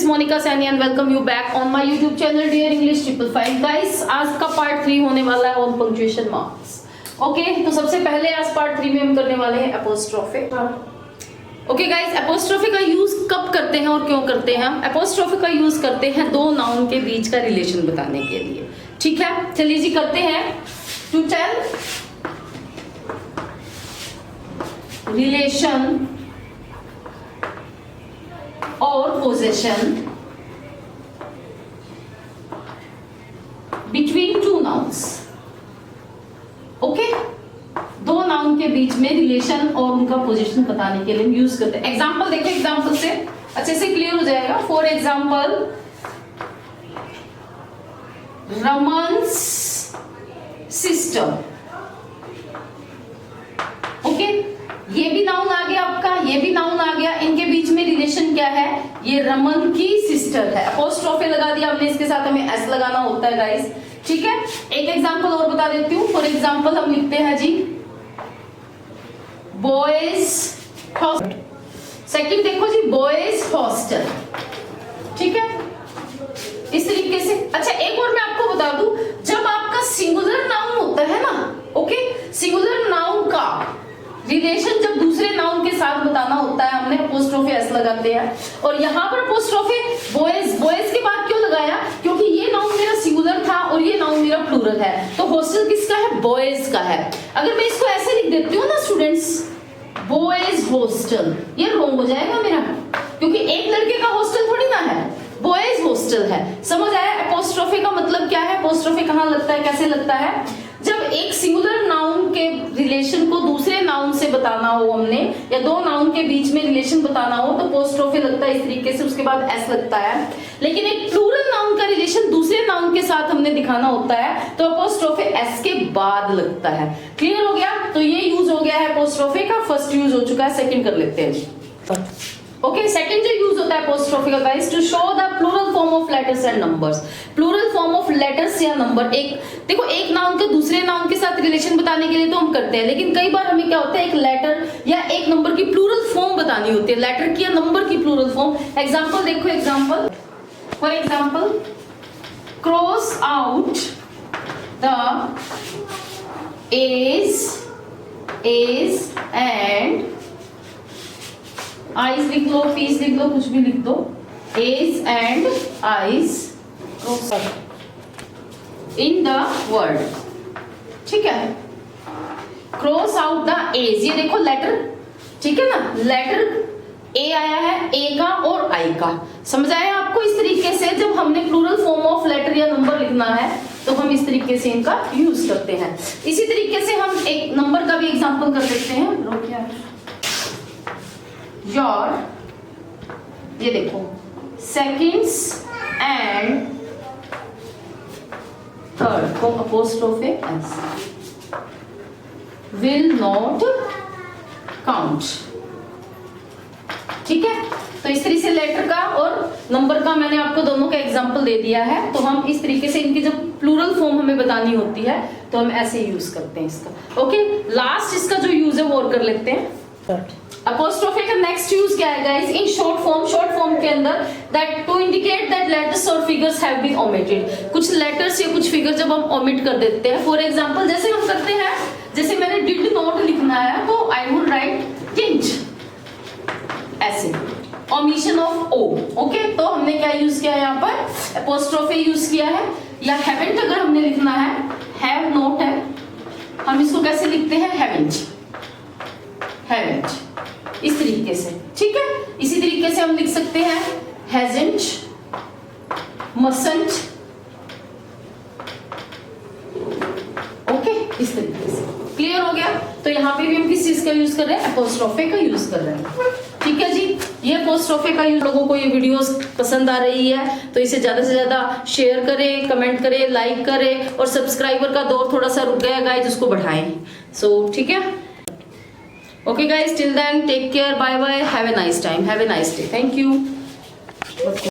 Monika Saini and welcome you back on my YouTube channel dear English 555 guys. आज का part 3 होने वाला है ऑन पंक्चुएशन मार्क्स। ओके, तो सबसे पहले आज पार्ट 3 में हम करने वाले हैं एपोस्ट्रोफे। ओके गाइस, एपोस्ट्रोफे का यूज कब करते हैं और क्यों करते हैं? हम एपोस्ट्रोफे का यूज करते हैं दो नाउन के बीच का रिलेशन बताने के लिए। ठीक है, चलिए जी करते हैं। टू टेल रिलेशन और possession between two nouns. Okay, दो नाउन के बीच में रिलेशन और उनका पोजीशन बताने के लिए हम यूज करते हैं। एग्जांपल देखो, एग्जांपल से अच्छे से क्लियर हो जाएगा। For example, Raman's sister. Okay, ये भी नाउन आ गया आपका, ये भी नाउन आ गया। इनके बीच में रिलेशन क्या है? ये रमन की सिस्टर है। अपोस्ट्रोफे लगा दिया हमने, इसके साथ हमें एस लगाना होता है गाइस। ठीक है, एक एग्जांपल और बता देती हूँ। फॉर एग्जांपल हम लिखते हैं जी बॉयज हॉस्टल। सेकंड देखो जी, बॉयज हॉस्टल। ठीक है, इस तरीके से। अच्छा, एक और मैं आपको बता दूं, जब आपका सिंगुलर नाउन होता है ना, ओके, सिंगुलर नाउन का रिलेशन जब दूसरे नाउन के साथ बताना होता है, हमने अपोस्ट्रोफे एस लगाते हैं। और यहाँ पर अपोस्ट्रोफे बॉयज, बॉयज के बाद क्यों लगाया? क्योंकि ये नाउन मेरा सिंगुलर था और ये नाउन मेरा प्लूरल है, तो हॉस्टल किसका है? बॉयज का है। अगर मैं इसको ऐसे लिख देती हूँ ना स्टूडेंट्स, बॉयज हॉस्टल, ये रॉन्ग हो जाएगा मेरा, क्योंकि एक लड़के का हॉस्टल थोड़ी ना है, बॉयज हॉस्टल है। समझ आया अपोस्ट्रोफे का मतलब क्या है? अपोस्ट्रोफे कहाँ लगता है, कैसे लगता है? जब एक सिंगुलर नाउन के रिलेशन को दूसरे नाउन से बताना हो हमने, या दो नाउन के बीच में रिलेशन बताना हो, तो अपोस्ट्रोफे लगता है इस तरीके से, उसके बाद एस लगता है। लेकिन एक प्लूरल नाउन का रिलेशन दूसरे नाउन के साथ हमने दिखाना होता है, तो अपोस्ट्रोफे एस के बाद लगता है। क्लियर हो गया? तो ये यूज हो गया है अपोस्ट्रोफे का, फर्स्ट यूज हो चुका है। सेकंड कर लेते हैं जी। ओके, सेकंड जो यूज होता है अपोस्ट्रोफे का guys, to show the plural form of letters and numbers. Plural form of letters या नंबर। एक देखो, एक नाउन का दूसरे नाउन के साथ रिलेशन बताने के लिए तो हम करते हैं, लेकिन कई बार हमें क्या होता है, एक लेटर या एक नंबर की प्लूरल फॉर्म बतानी होती है, लेटर की या नंबर की प्लूरल फॉर्म। एग्जांपल देखो, example for example, cross out the A's and I's लिख लो, पीस लिख लो, कुछ भी लिख दो। A's and I's in the word. ठीक है, क्रॉस आउट द एज, ये देखो लेटर, ठीक है ना, लेटर ए आया है, ए का और आई का। समझ आया आपको? इस तरीके से जब हमने प्लूरल फॉर्म ऑफ लेटर या नंबर लिखना है, तो हम इस तरीके से इनका यूज करते हैं। इसी तरीके से हम एक नंबर का भी एग्जांपल कर देते हैं। क्या है? योर, ये देखो, सेकेंड्स एंड थर्ड को apostrophe S will not count. ठीक है, तो इस तरीके से लेटर का और नंबर का मैंने आपको दोनों का एग्जांपल दे दिया है। तो हम इस तरीके से इनकी जब प्लूरल फॉर्म हमें बतानी होती है, तो हम ऐसे यूज करते हैं इसका। ओके, लास्ट इसका जो यूज है वो और कर लेते हैं। अपोस्ट्रोफे का नेक्स्ट यूज क्या है guys? In short form. Short form के अंदर that to indicate that letters और फिगर्स हैव बीन ओमिटेड। कुछ लेटर्स या कुछ फिगर जब हम ओमिट कर देते हैं, फॉर एग्जांपल जैसे हम करते हैं, जैसे मैंने डिड नॉट लिखना है, तो आई वुड राइट डिडंट, ऐसे ओमिशन ऑफ ओ। ओके, तो हमने क्या यूज किया है यहाँ पर? अपोस्ट्रोफे यूज किया है। या हैवेंट अगर हमने लिखना है, हैव नॉट है, हम इसको कैसे लिखते हैं? हैवेंट, हैवेंट, इस तरीके से। ठीक है, इसी तरीके से हम लिख सकते हैं हैजंट, मसंट। ओके, इस तरीके से। क्लियर हो गया? तो यहाँ पे भी हम किस चीज का यूज कर रहे हैं? अपोस्ट्रोफे का यूज कर रहे हैं। ठीक है जी, ये अपोस्ट्रोफे का यूज। लोगों को ये वीडियोस पसंद आ रही है तो इसे ज्यादा से ज्यादा शेयर करें, कमेंट करें, लाइक करें, और सब्सक्राइबर का दौर थोड़ा सा रुक गया गाइस, उसको बढ़ाएं। सो ठीक है, okay guys, till then take care, bye bye, have a nice time, have a nice day, thank you.